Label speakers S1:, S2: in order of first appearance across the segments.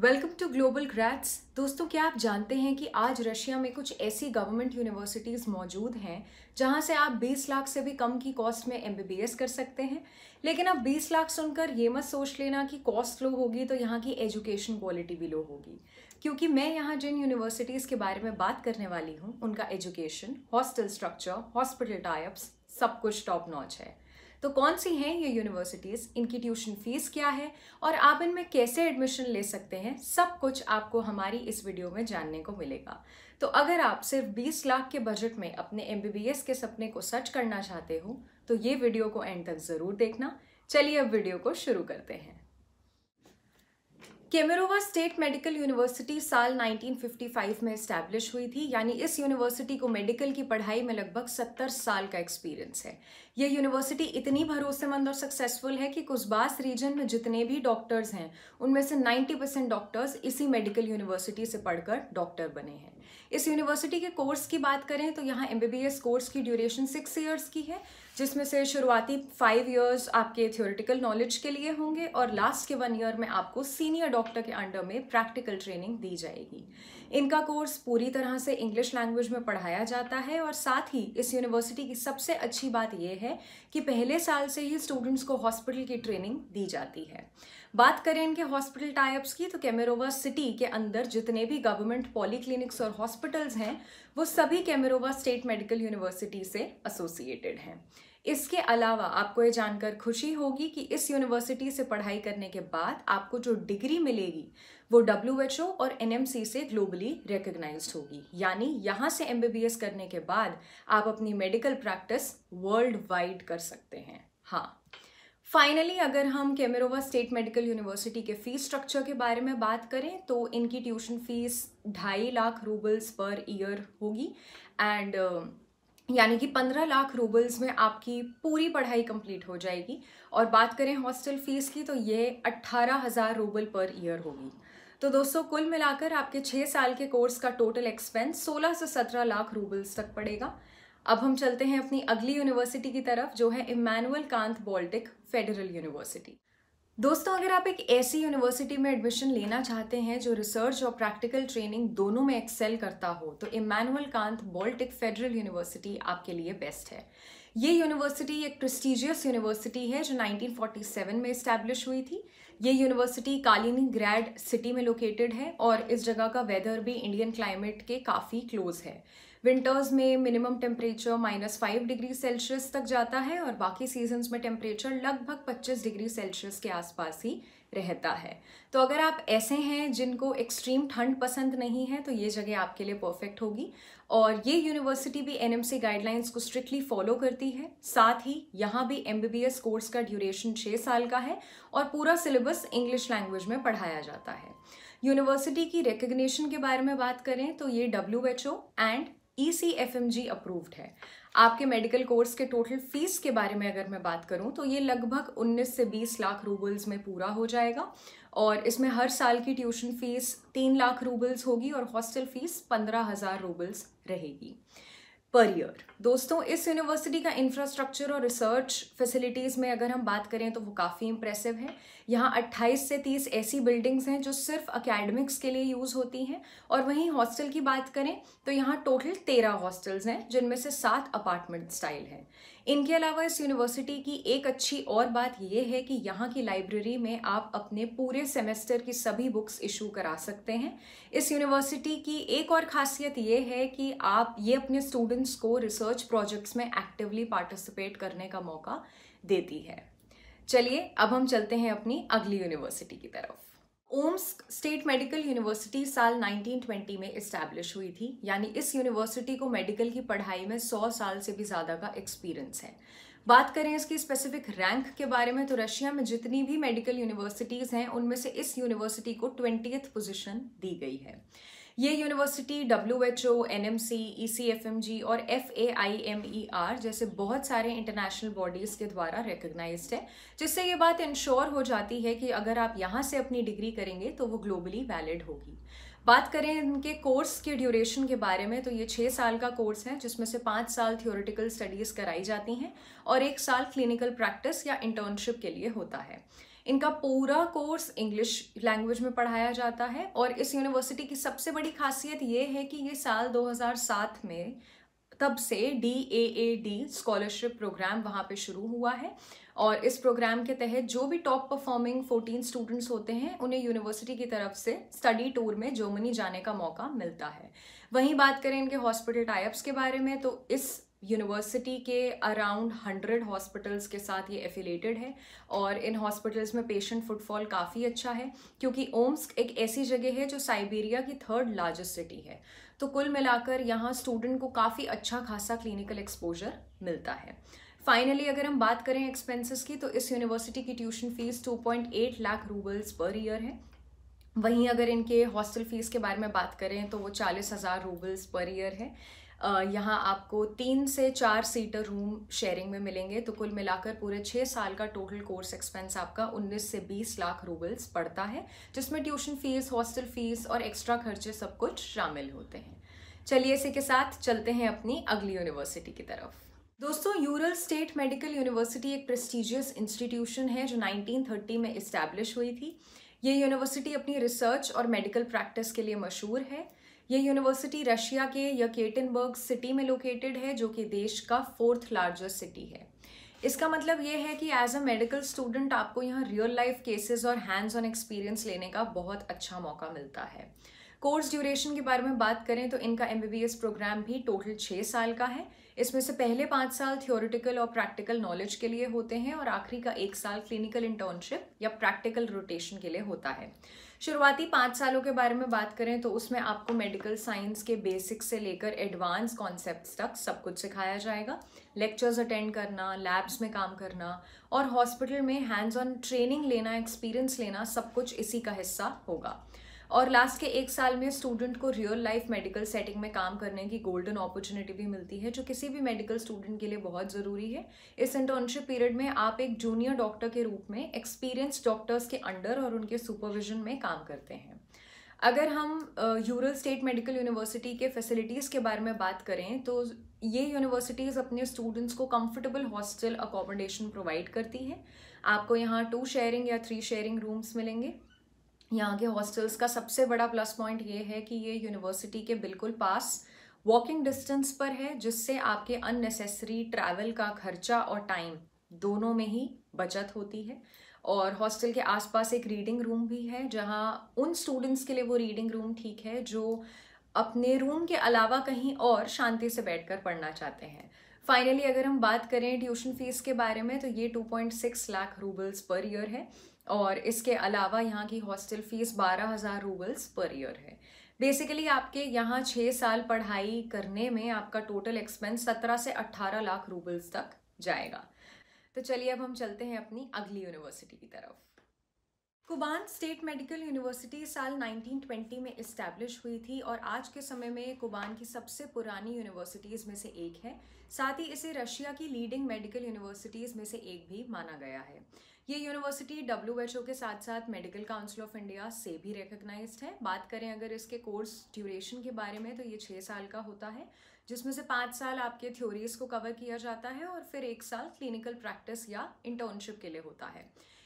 S1: Welcome to global ग्रैड्स। दोस्तों, क्या आप जानते हैं कि आज रशिया में कुछ ऐसी गवर्नमेंट यूनिवर्सिटीज़ मौजूद हैं जहां से आप 20 लाख से भी कम की कॉस्ट में एमबीबीएस कर सकते हैं। लेकिन अब 20 लाख सुनकर ये मत सोच लेना कि कॉस्ट लो होगी तो यहाँ की एजुकेशन क्वालिटी भी लो होगी, क्योंकि मैं यहाँ जिन यूनिवर्सिटीज़ के बारे में बात करने वाली हूँ उनका education, hostel structure, hospital types सब कुछ टॉप नॉच है। तो कौन सी हैं ये यूनिवर्सिटीज़, इनकी ट्यूशन फीस क्या है और आप इनमें कैसे एडमिशन ले सकते हैं, सब कुछ आपको हमारी इस वीडियो में जानने को मिलेगा। तो अगर आप सिर्फ 20 लाख के बजट में अपने एमबीबीएस के सपने को सच करना चाहते हो तो ये वीडियो को एंड तक ज़रूर देखना। चलिए अब वीडियो को शुरू करते हैं। केमेरोवा स्टेट मेडिकल यूनिवर्सिटी साल 1955 में इस्टेब्लिश हुई थी, यानी इस यूनिवर्सिटी को मेडिकल की पढ़ाई में लगभग 70 साल का एक्सपीरियंस है। ये यूनिवर्सिटी इतनी भरोसेमंद और सक्सेसफुल है कि कुस्बास रीजन में जितने भी डॉक्टर्स हैं उनमें से 90% डॉक्टर्स इसी मेडिकल यूनिवर्सिटी से पढ़कर डॉक्टर बने हैं। इस यूनिवर्सिटी के कोर्स की बात करें तो यहाँ एमबीबीएस कोर्स की ड्यूरेशन 6 ईयर्स की है, जिसमें से शुरुआती 5 ईयर्स आपके थ्योरेटिकल नॉलेज के लिए होंगे और लास्ट के 1 ईयर में आपको सीनियर डॉक्टर के अंडर में प्रैक्टिकल ट्रेनिंग दी जाएगी। इनका कोर्स पूरी तरह से इंग्लिश लैंग्वेज में पढ़ाया जाता है और साथ ही इस यूनिवर्सिटी की सबसे अच्छी बात यह है कि पहले साल से ही स्टूडेंट्स को हॉस्पिटल की ट्रेनिंग दी जाती है। बात करें इनके हॉस्पिटल टाइप्स की तो केमेरोवा सिटी के अंदर जितने भी गवर्नमेंट पॉलीक्लिनिक्स और हॉस्पिटल्स हैं वो सभी केमेरोवा स्टेट मेडिकल यूनिवर्सिटी से एसोसिएटेड हैं। इसके अलावा आपको ये जानकर खुशी होगी कि इस यूनिवर्सिटी से पढ़ाई करने के बाद आपको जो डिग्री मिलेगी वो WHO और NMC से ग्लोबली रिकग्नाइज्ड होगी, यानी यहाँ से एमबीबीएस करने के बाद आप अपनी मेडिकल प्रैक्टिस वर्ल्ड वाइड कर सकते हैं। हाँ, फाइनली अगर हम केमेरोवा स्टेट मेडिकल यूनिवर्सिटी के फीस स्ट्रक्चर के बारे में बात करें तो इनकी tuition fees 2.5 lakh roubles per year होगी एंड यानी कि 15 लाख रूबल्स में आपकी पूरी पढ़ाई कंप्लीट हो जाएगी। और बात करें हॉस्टल फीस की तो ये 18,000 रूबल पर ईयर होगी। तो दोस्तों, कुल मिलाकर आपके 6 साल के कोर्स का टोटल एक्सपेंस 16 से 17 लाख रूबल्स तक पड़ेगा। अब हम चलते हैं अपनी अगली यूनिवर्सिटी की तरफ, जो है Immanuel Kant Baltic Federal University. दोस्तों, अगर आप एक ऐसी यूनिवर्सिटी में एडमिशन लेना चाहते हैं जो रिसर्च और प्रैक्टिकल ट्रेनिंग दोनों में एक्सेल करता हो तो Immanuel Kant Baltic Federal University आपके लिए बेस्ट है। ये यूनिवर्सिटी एक प्रेस्टिजियस यूनिवर्सिटी है जो 1947 में इस्टेब्लिश हुई थी। ये यूनिवर्सिटी कालिनिंग्रैड सिटी में लोकेटेड है और इस जगह का वेदर भी इंडियन क्लाइमेट के काफ़ी क्लोज है। विंटर्स में मिनिमम टेम्परेचर -5 डिग्री सेल्सियस तक जाता है और बाकी सीजन्स में टेम्परेचर लगभग 25 डिग्री सेल्सियस के आसपास ही रहता है। तो अगर आप ऐसे हैं जिनको एक्सट्रीम ठंड पसंद नहीं है तो ये जगह आपके लिए परफेक्ट होगी। और ये यूनिवर्सिटी भी NMC गाइडलाइंस को स्ट्रिक्टली फॉलो करती है। साथ ही यहाँ भी एमबीबीएस कोर्स का ड्यूरेशन 6 साल का है और पूरा सिलेबस इंग्लिश लैंग्वेज में पढ़ाया जाता है। यूनिवर्सिटी की रिकग्निशन के बारे में बात करें तो ये WHO एंड ECFMG अप्रूव्ड है। आपके मेडिकल कोर्स के टोटल फीस के बारे में अगर मैं बात करूं तो ये लगभग 19 से 20 लाख रूबल्स में पूरा हो जाएगा और इसमें हर साल की ट्यूशन फीस 3 लाख रूबल्स होगी और हॉस्टल फीस 15,000 रूबल्स रहेगी पर ईयर। दोस्तों, इस यूनिवर्सिटी का इंफ्रास्ट्रक्चर और रिसर्च फैसिलिटीज़ में अगर हम बात करें तो वो काफ़ी इंप्रेसिव है। यहाँ 28 से 30 ऐसी बिल्डिंग्स हैं जो सिर्फ अकेडमिक्स के लिए यूज़ होती हैं और वहीं हॉस्टल की बात करें तो यहाँ टोटल 13 हॉस्टल्स हैं जिनमें से 7 अपार्टमेंट स्टाइल हैं। इनके अलावा इस यूनिवर्सिटी की एक अच्छी और बात यह है कि यहाँ की लाइब्रेरी में आप अपने पूरे सेमेस्टर की सभी बुक्स इशू करा सकते हैं। इस यूनिवर्सिटी की एक और खासियत ये है कि आप ये अपने स्टूडेंट्स को रिसर्च प्रोजेक्ट्स में एक्टिवली पार्टिसिपेट करने का मौका देती है। चलिए अब हम चलते हैं अपनी अगली यूनिवर्सिटी की तरफ। ओम्स्क स्टेट मेडिकल यूनिवर्सिटी साल 1920 में इस्टेब्लिश हुई थी, यानी इस यूनिवर्सिटी को मेडिकल की पढ़ाई में 100 साल से भी ज़्यादा का एक्सपीरियंस है। बात करें इसकी स्पेसिफिक रैंक के बारे में तो रशिया में जितनी भी मेडिकल यूनिवर्सिटीज़ हैं उनमें से इस यूनिवर्सिटी को 20th पोजीशन दी गई है। ये यूनिवर्सिटी WHO, NMC, ECFMG और FAIMER जैसे बहुत सारे इंटरनेशनल बॉडीज़ के द्वारा रिकग्नाइज्ड है, जिससे ये बात इंश्योर हो जाती है कि अगर आप यहाँ से अपनी डिग्री करेंगे तो वो ग्लोबली वैलिड होगी। बात करें इनके कोर्स के ड्यूरेशन के बारे में तो ये 6 साल का कोर्स है जिसमें से 5 साल थ्योरेटिकल स्टडीज़ कराई जाती हैं और 1 साल क्लिनिकल प्रैक्टिस या इंटर्नशिप के लिए होता है। इनका पूरा कोर्स इंग्लिश लैंग्वेज में पढ़ाया जाता है और इस यूनिवर्सिटी की सबसे बड़ी खासियत ये है कि ये साल 2007 में तब से DAAD स्कॉलरशिप प्रोग्राम वहाँ पे शुरू हुआ है और इस प्रोग्राम के तहत जो भी टॉप परफॉर्मिंग 14 स्टूडेंट्स होते हैं उन्हें यूनिवर्सिटी की तरफ से स्टडी टूर में जर्मनी जाने का मौका मिलता है। वहीं बात करें इनके हॉस्पिटल टाइप्स के बारे में तो इस यूनिवर्सिटी के अराउंड 100 हॉस्पिटल्स के साथ ये एफिलेटेड है और इन हॉस्पिटल्स में पेशेंट फुटफॉल काफ़ी अच्छा है क्योंकि ओम्स्क एक ऐसी जगह है जो साइबेरिया की 3rd लार्जेस्ट सिटी है। तो कुल मिलाकर यहाँ स्टूडेंट को काफ़ी अच्छा खासा क्लिनिकल एक्सपोजर मिलता है। फाइनली अगर हम बात करें एक्सपेंसेस की तो इस यूनिवर्सिटी की tuition fees 2.8 lakh roubles per year है। वहीं अगर इनके हॉस्टल फीस के बारे में बात करें तो वो 40,000 रूबल्स पर ईयर है। यहाँ आपको 3 से 4 सीटर रूम शेयरिंग में मिलेंगे तो कुल मिलाकर पूरे 6 साल का टोटल कोर्स एक्सपेंस आपका 19 से 20 लाख रूबल्स पड़ता है, जिसमें ट्यूशन फीस, हॉस्टल फीस और एक्स्ट्रा खर्चे सब कुछ शामिल होते हैं। चलिए इसी के साथ चलते हैं अपनी अगली यूनिवर्सिटी की तरफ। दोस्तों, यूरल स्टेट मेडिकल यूनिवर्सिटी एक प्रेस्टिजियस इंस्टीट्यूशन है जो 1930 में इस्टेब्लिश हुई थी। ये यूनिवर्सिटी अपनी रिसर्च और मेडिकल प्रैक्टिस के लिए मशहूर है। ये यूनिवर्सिटी रशिया के यकेटेनबर्ग सिटी में लोकेटेड है जो कि देश का 4th लार्जेस्ट सिटी है। इसका मतलब ये है कि एज अ मेडिकल स्टूडेंट आपको यहाँ रियल लाइफ केसेस और हैंड्स ऑन एक्सपीरियंस लेने का बहुत अच्छा मौका मिलता है। कोर्स ड्यूरेशन के बारे में बात करें तो इनका MBBS प्रोग्राम भी टोटल 6 साल का है। इसमें से पहले 5 साल थियोरेटिकल और प्रैक्टिकल नॉलेज के लिए होते हैं और आखिरी का 1 साल क्लिनिकल इंटर्नशिप या प्रैक्टिकल रोटेशन के लिए होता है। शुरुआती 5 सालों के बारे में बात करें तो उसमें आपको मेडिकल साइंस के बेसिक्स से लेकर एडवांस कॉन्सेप्ट्स तक सब कुछ सिखाया जाएगा। लेक्चर्स अटेंड करना, लैब्स में काम करना और हॉस्पिटल में हैंड्स ऑन ट्रेनिंग लेना, एक्सपीरियंस लेना, सब कुछ इसी का हिस्सा होगा। और लास्ट के 1 साल में स्टूडेंट को रियल लाइफ मेडिकल सेटिंग में काम करने की गोल्डन अपॉर्चुनिटी भी मिलती है जो किसी भी मेडिकल स्टूडेंट के लिए बहुत ज़रूरी है। इस इंटर्नशिप पीरियड में आप एक जूनियर डॉक्टर के रूप में एक्सपीरियंस डॉक्टर्स के अंडर और उनके सुपरविजन में काम करते हैं। अगर हम यूरल स्टेट मेडिकल यूनिवर्सिटी के फैसिलिटीज़ के बारे में बात करें तो ये यूनिवर्सिटीज़ अपने स्टूडेंट्स को कंफर्टेबल हॉस्टल अकोमोडेशन प्रोवाइड करती है। आपको यहाँ 2 शेयरिंग या 3 शेयरिंग रूम्स मिलेंगे। यहाँ के हॉस्टल्स का सबसे बड़ा प्लस पॉइंट ये है कि ये यूनिवर्सिटी के बिल्कुल पास वॉकिंग डिस्टेंस पर है, जिससे आपके अननेसेसरी ट्रैवल का खर्चा और टाइम दोनों में ही बचत होती है। और हॉस्टल के आसपास एक रीडिंग रूम भी है जहाँ उन स्टूडेंट्स के लिए वो रीडिंग रूम ठीक है जो अपने रूम के अलावा कहीं और शांति से बैठकर पढ़ना चाहते हैं। फाइनली अगर हम बात करें ट्यूशन फीस के बारे में तो ये 2.6 लाख रूबल्स पर ईयर है और इसके अलावा यहाँ की hostel fees 12,000 roubles per year है। बेसिकली आपके यहाँ 6 साल पढ़ाई करने में आपका टोटल एक्सपेंस 17 से 18 लाख रूबल्स तक जाएगा। तो चलिए अब हम चलते हैं अपनी अगली यूनिवर्सिटी की तरफ। कुबान स्टेट मेडिकल यूनिवर्सिटी साल 1920 में इस्टेब्लिश हुई थी और आज के समय में कुबान की सबसे पुरानी यूनिवर्सिटीज़ में से एक है। साथ ही इसे रशिया की लीडिंग मेडिकल यूनिवर्सिटीज़ में से एक भी माना गया है। ये यूनिवर्सिटी WHO के साथ साथ मेडिकल काउंसिल ऑफ इंडिया से भी रिकग्नाइज्ड है। बात करें अगर इसके कोर्स ड्यूरेशन के बारे में तो ये 6 साल का होता है, जिसमें से 5 साल आपके थ्योरीज को कवर किया जाता है और फिर 1 साल क्लिनिकल प्रैक्टिस या इंटर्नशिप के लिए होता है।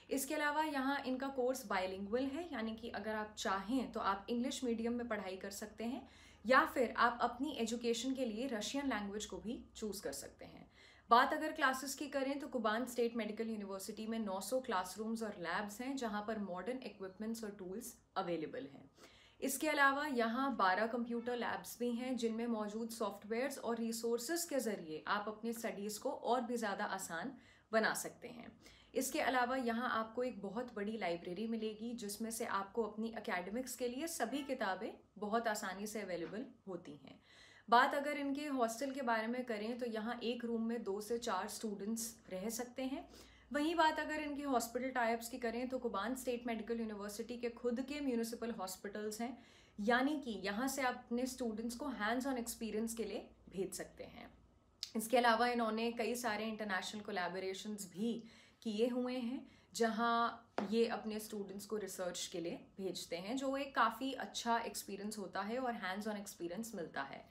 S1: इसके अलावा यहाँ इनका कोर्स बायलिंगुअल है, यानी कि अगर आप चाहें तो आप इंग्लिश मीडियम में पढ़ाई कर सकते हैं या फिर आप अपनी एजुकेशन के लिए रशियन लैंग्वेज को भी चूज कर सकते हैं। बात अगर क्लासेस की करें तो कुबान स्टेट मेडिकल यूनिवर्सिटी में 900 क्लासरूम्स और लैब्स हैं जहां पर मॉडर्न इक्विपमेंट्स और टूल्स अवेलेबल हैं। इसके अलावा यहाँ 12 कंप्यूटर लैब्स भी हैं जिनमें मौजूद सॉफ्टवेयर्स और रिसोर्सेज के जरिए आप अपने स्टडीज़ को और भी ज़्यादा आसान बना सकते हैं। इसके अलावा यहाँ आपको एक बहुत बड़ी लाइब्रेरी मिलेगी जिसमें से आपको अपनी एकेडमिक्स के लिए सभी किताबें बहुत आसानी से अवेलेबल होती हैं। बात अगर इनके हॉस्टल के बारे में करें तो यहाँ एक रूम में 2 से 4 स्टूडेंट्स रह सकते हैं। वहीं बात अगर इनके हॉस्पिटल टाइप्स की करें तो कुबान स्टेट मेडिकल यूनिवर्सिटी के खुद के म्यूनिसिपल हॉस्पिटल्स हैं, यानी कि यहाँ से आप अपने स्टूडेंट्स को हैंड्स ऑन एक्सपीरियंस के लिए भेज सकते हैं। इसके अलावा इन्होंने कई सारे इंटरनेशनल कोलैबोरेशंस भी किए हुए हैं जहाँ ये अपने स्टूडेंट्स को रिसर्च के लिए भेजते हैं, जो एक काफ़ी अच्छा एक्सपीरियंस होता है और हैंड्स ऑन एक्सपीरियंस मिलता है।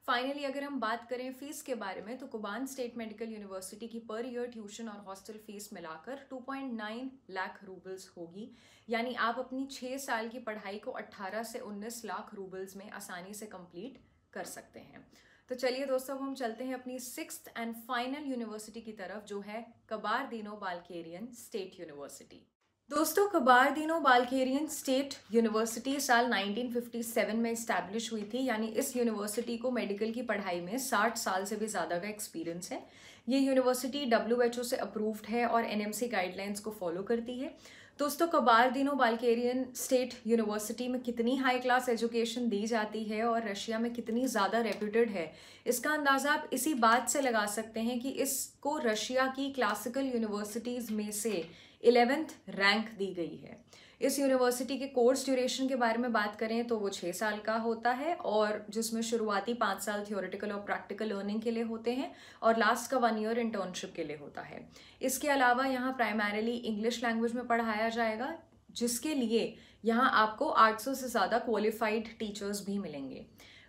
S1: फाइनली अगर हम बात करें फीस के बारे में, तो कुबान स्टेट मेडिकल यूनिवर्सिटी की पर ईयर ट्यूशन और हॉस्टल फीस मिलाकर 2.9 लाख रूबल्स होगी। यानी आप अपनी 6 साल की पढ़ाई को 18 से 19 लाख रूबल्स में आसानी से कंप्लीट कर सकते हैं। तो चलिए दोस्तों, अब हम चलते हैं अपनी 6th एंड फाइनल यूनिवर्सिटी की तरफ, जो है कबारदीनो बाल्केरियन स्टेट यूनिवर्सिटी। दोस्तों, कबारदीनो बाल्केरियन स्टेट यूनिवर्सिटी साल 1957 में इस्टेब्लिश हुई थी। यानी इस यूनिवर्सिटी को मेडिकल की पढ़ाई में 60 साल से भी ज़्यादा का एक्सपीरियंस है। ये यूनिवर्सिटी WHO से अप्रूव्ड है और NMC गाइडलाइंस को फॉलो करती है। दोस्तों, कबारदीनो बाल्केरियन स्टेट यूनिवर्सिटी में कितनी हाई क्लास एजुकेशन दी जाती है और रशिया में कितनी ज़्यादा रेप्यूटेड है, इसका अंदाज़ा आप इसी बात से लगा सकते हैं कि इसको रशिया की क्लासिकल यूनिवर्सिटीज़ में से 11th रैंक दी गई है। इस यूनिवर्सिटी के कोर्स ड्यूरेशन के बारे में बात करें तो वो 6 साल का होता है, और जिसमें शुरुआती 5 साल थियोरेटिकल और प्रैक्टिकल लर्निंग के लिए होते हैं और लास्ट का 1 ईयर इंटर्नशिप के लिए होता है। इसके अलावा यहाँ प्राइमरीली इंग्लिश लैंग्वेज में पढ़ाया जाएगा, जिसके लिए यहाँ आपको 800 से ज़्यादा क्वालिफाइड टीचर्स भी मिलेंगे।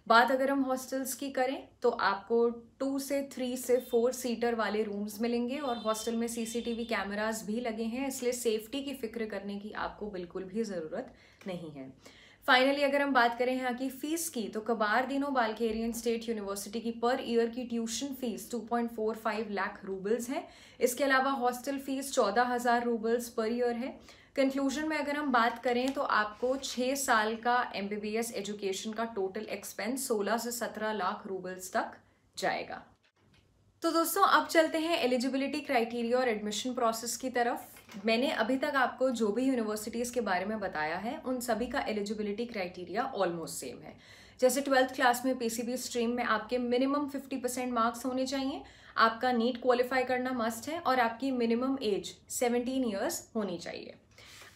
S1: बात अगर हम हॉस्टल्स की करें तो आपको 2 से 3 से 4 सीटर वाले रूम्स मिलेंगे, और हॉस्टल में CCTV कैमरास भी लगे हैं, इसलिए सेफ्टी की फिक्र करने की आपको बिल्कुल भी ज़रूरत नहीं है। फाइनली अगर हम बात करें यहाँ की फ़ीस की, तो कबारदीनो बाल्केरियन स्टेट यूनिवर्सिटी की पर ईयर की ट्यूशन फीस 2.45 लाख रूबल्स है। इसके अलावा hostel fees 14,000 roubles per year है। कंक्लूजन में अगर हम बात करें तो आपको 6 साल का MBBS एजुकेशन का टोटल एक्सपेंस 16 से 17 लाख रूबल्स तक जाएगा। तो दोस्तों, अब चलते हैं एलिजिबिलिटी क्राइटेरिया और एडमिशन प्रोसेस की तरफ। मैंने अभी तक आपको जो भी यूनिवर्सिटीज़ के बारे में बताया है, उन सभी का एलिजिबिलिटी क्राइटेरिया ऑलमोस्ट सेम है। जैसे 12th क्लास में PCB स्ट्रीम में आपके मिनिमम 50% मार्क्स होने चाहिए, आपका नीट क्वालिफाई करना मस्ट है, और आपकी मिनिमम एज 17 ईयर्स होनी चाहिए।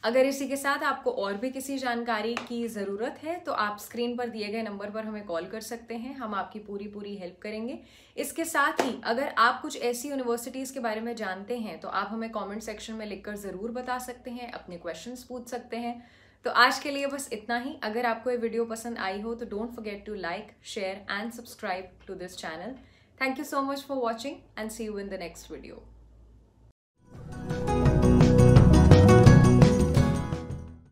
S1: अगर इसी के साथ आपको और भी किसी जानकारी की ज़रूरत है तो आप स्क्रीन पर दिए गए नंबर पर हमें कॉल कर सकते हैं, हम आपकी पूरी हेल्प करेंगे। इसके साथ ही अगर आप कुछ ऐसी यूनिवर्सिटीज़ के बारे में जानते हैं तो आप हमें कमेंट सेक्शन में लिखकर ज़रूर बता सकते हैं, अपने क्वेश्चंस पूछ सकते हैं। तो आज के लिए बस इतना ही। अगर आपको ये वीडियो पसंद आई हो तो don't forget to like, share and subscribe to this channel. Thank you so much for watching and see you in the next video.